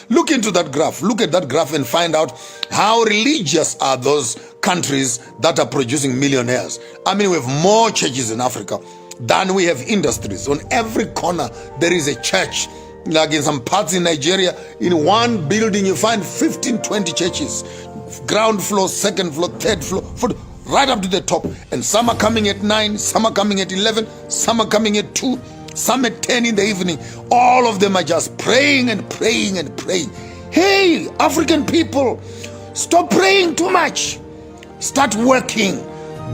Look into that graph. Look at that graph and find out how religious are those countries that are producing millionaires. I mean, we have more churches in Africa than we have industries. On every corner, there is a church. Like in some parts in Nigeria, in one building, you find 15, 20 churches. Ground floor, second floor, third floor, right up to the top. And some are coming at 9, some are coming at 11, some are coming at 2, some at 10 in the evening. All of them are just praying and praying and praying. Hey, African people, stop praying too much. Start working.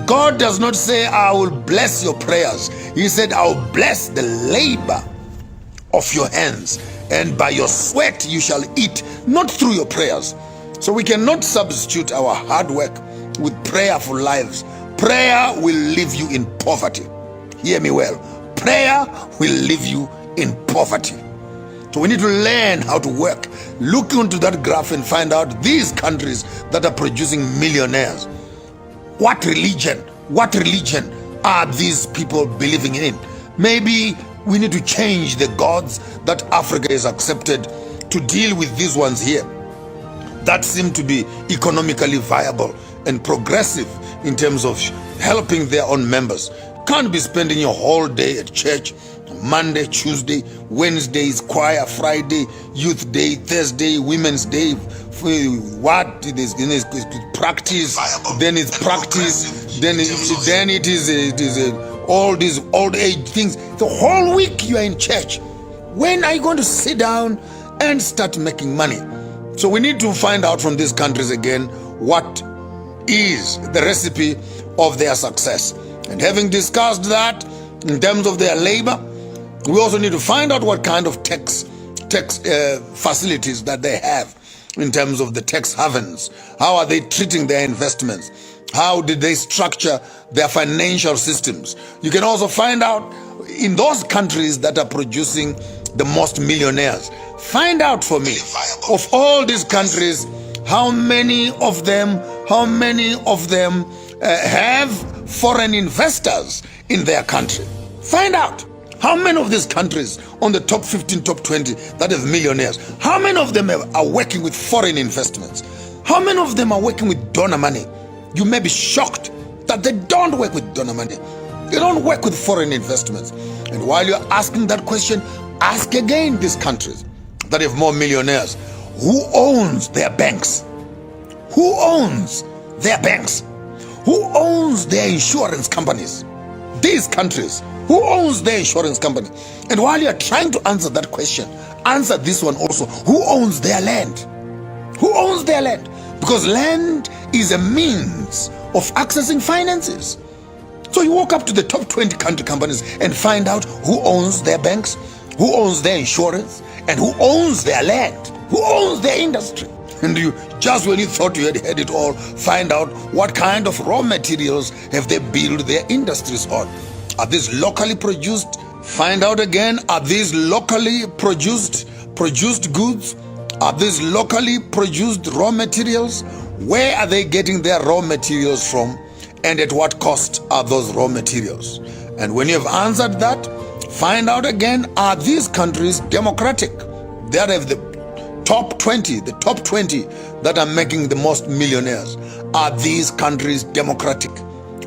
God does not say, I will bless your prayers. He said, I will bless the labor of your hands, and by your sweat you shall eat, not through your prayers. So we cannot substitute our hard work with prayerful lives. Prayer will leave you in poverty. Hear me well. Prayer will leave you in poverty. So we need to learn how to work. Look into that graph and find out these countries that are producing millionaires. What religion are these people believing in? Maybe we need to change the gods that Africa has accepted to deal with these ones here that seem to be economically viable and progressive in terms of helping their own members. Can't be spending your whole day at church. Monday, Tuesday, Wednesday is choir, Friday, youth day, Thursday, women's day. What? There's practice, then it's practice, then it is all these old age things. The whole week you are in church. When are you going to sit down and start making money? So we need to find out from these countries again what is the recipe of their success. And having discussed that in terms of their labor, we also need to find out what kind of tax facilities that they have in terms of the tax havens. How are they treating their investments? How did they structure their financial systems? You can also find out in those countries that are producing the most millionaires. Find out for me, of all these countries, how many of them have foreign investors in their country. Find out how many of these countries on the top 15, top 20 that have millionaires, how many of them are working with foreign investments? How many of them are working with donor money? You may be shocked that they don't work with donor money. They don't work with foreign investments. And while you're asking that question, ask again these countries that have more millionaires. Who owns their banks? Who owns their banks? Who owns their insurance companies? These countries, who owns their insurance company? And while you're trying to answer that question, answer this one also. Who owns their land? Who owns their land? Because land is a means of accessing finances. So you walk up to the top 20 country companies and find out who owns their banks, who owns their insurance, and who owns their land, who owns their industry. And you, just when you thought you had had it all, find out what kind of raw materials have they built their industries on. Are these locally produced? Find out again, are these locally produced goods? Are these locally produced raw materials? Where are they getting their raw materials from? And at what cost are those raw materials? And when you have answered that, find out again, are these countries democratic? They have the top 20 that are making the most millionaires. Are these countries democratic?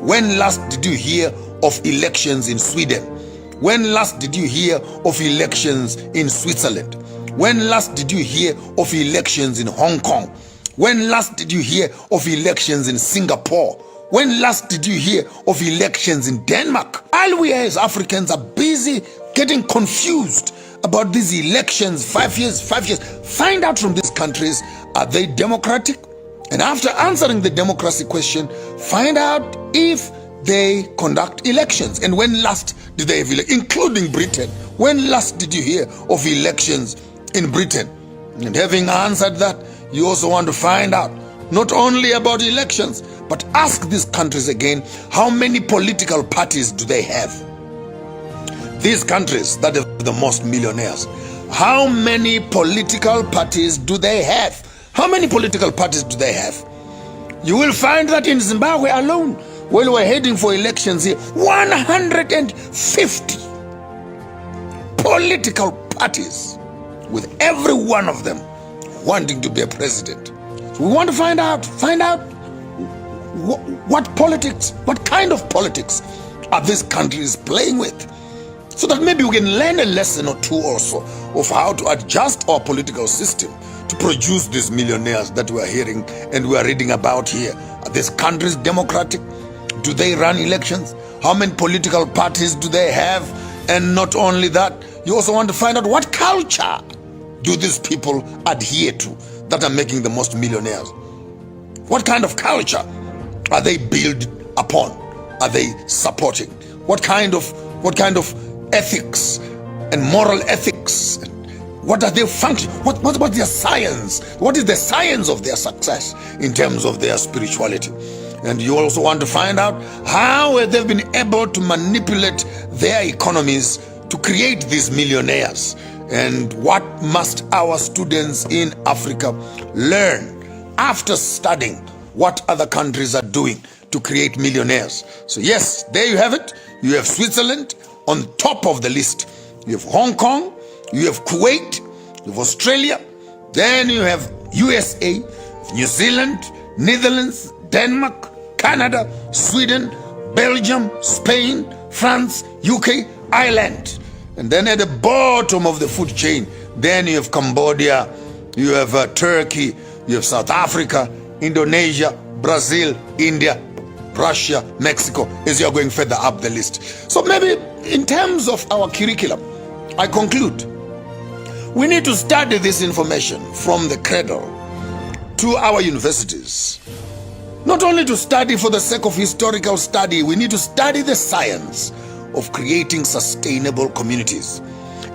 When last did you hear of elections in Sweden? When last did you hear of elections in Switzerland? When last did you hear of elections in Hong Kong? When last did you hear of elections in Singapore? When last did you hear of elections in Denmark? While we as Africans are busy getting confused about these elections, 5 years, find out from these countries, are they democratic? And after answering the democracy question, find out if they conduct elections. And when last did they have elections, including Britain? When last did you hear of elections in Britain? And having answered that, you also want to find out not only about elections, but ask these countries again, how many political parties do they have? These countries that have the most millionaires, how many political parties do they have? How many political parties do they have? You will find that in Zimbabwe alone, when we're heading for elections here, 150 political parties, with every one of them wanting to be a president. So we want to find out what politics, what kind of politics are these countries playing with, so that maybe we can learn a lesson or two also of how to adjust our political system to produce these millionaires that we are hearing and we are reading about here. Are these countries democratic? Do they run elections? How many political parties do they have? And not only that, you also want to find out what culture do these people adhere to that are making the most millionaires. What kind of culture are they built upon? Are they supporting? What kind of ethics and moral ethics? What are they function? What's their science? What is the science of their success in terms of their spirituality? And you also want to find out how they've been able to manipulate their economies to create these millionaires. And what must our students in Africa learn after studying what other countries are doing to create millionaires? So yes, there you have it. You have Switzerland on top of the list. You have Hong Kong, you have Kuwait, you have Australia, then you have USA, New Zealand, Netherlands, Denmark, Canada, Sweden, Belgium, Spain, France, UK, Ireland. And then at the bottom of the food chain, then you have Cambodia, you have Turkey, you have South Africa, Indonesia, Brazil, India, Russia, Mexico, as you're going further up the list. So maybe in terms of our curriculum, I conclude, we need to study this information from the cradle to our universities. Not only to study for the sake of historical study, we need to study the science of creating sustainable communities.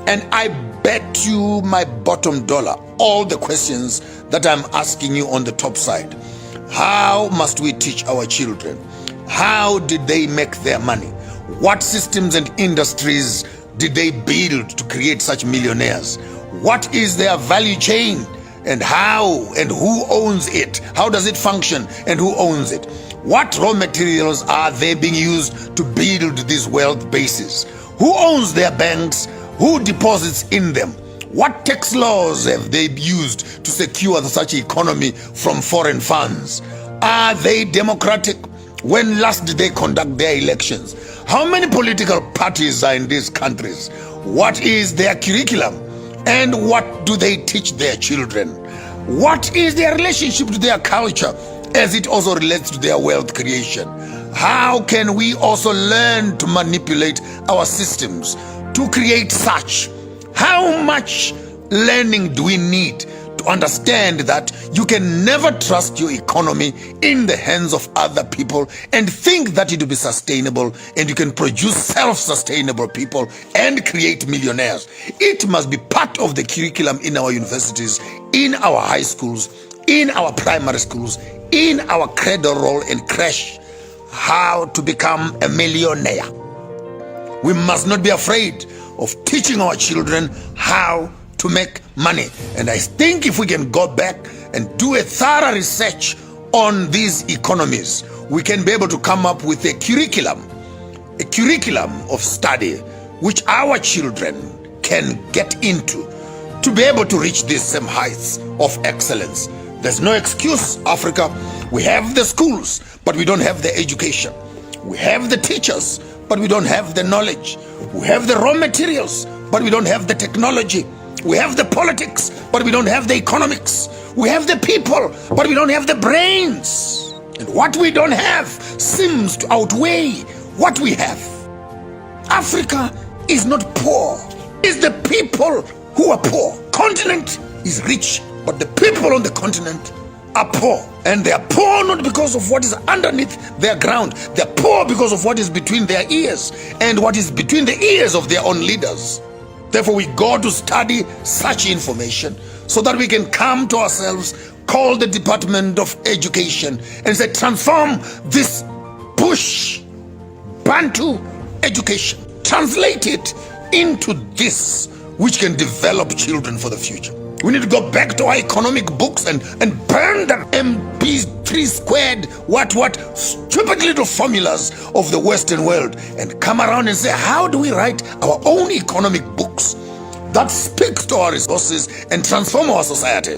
And I bet you my bottom dollar all the questions that I'm asking you on the top side. How must we teach our children? How did they make their money? What systems and industries did they build to create such millionaires? What is their value chain? And how and who owns it? How does it function and who owns it? What raw materials are they being used to build these wealth bases? Who owns their banks? Who deposits in them? What tax laws have they used to secure such economy from foreign funds? Are they democratic? When last did they conduct their elections? How many political parties are in these countries? What is their curriculum? And what do they teach their children? What is their relationship to their culture as it also relates to their wealth creation? How can we also learn to manipulate our systems to create such? How much learning do we need to understand that you can never trust your economy in the hands of other people and think that it will be sustainable and you can produce self-sustainable people and create millionaires? It must be part of the curriculum in our universities, in our high schools, in our primary schools, in our cradle roll and crash, how to become a millionaire. We must not be afraid of teaching our children how to make money. And I think if we can go back and do a thorough research on these economies, we can be able to come up with a curriculum of study which our children can get into to be able to reach these same heights of excellence. There's no excuse, Africa. We have the schools, but we don't have the education. We have the teachers, but we don't have the knowledge. We have the raw materials, but we don't have the technology. We have the politics, but we don't have the economics. We have the people, but we don't have the brains. And what we don't have seems to outweigh what we have. Africa is not poor. It's the people who are poor. Continent is rich, but the people on the continent are poor. And they are poor not because of what is underneath their ground. They are poor because of what is between their ears and what is between the ears of their own leaders. Therefore, we go to study such information so that we can come to ourselves, call the Department of Education and say, transform this bush Bantu education, translate it into this which can develop children for the future. We need to go back to our economic books and burn the MP3 squared, stupid little formulas of the Western world and come around and say, how do we write our own economic books that speaks to our resources and transform our society?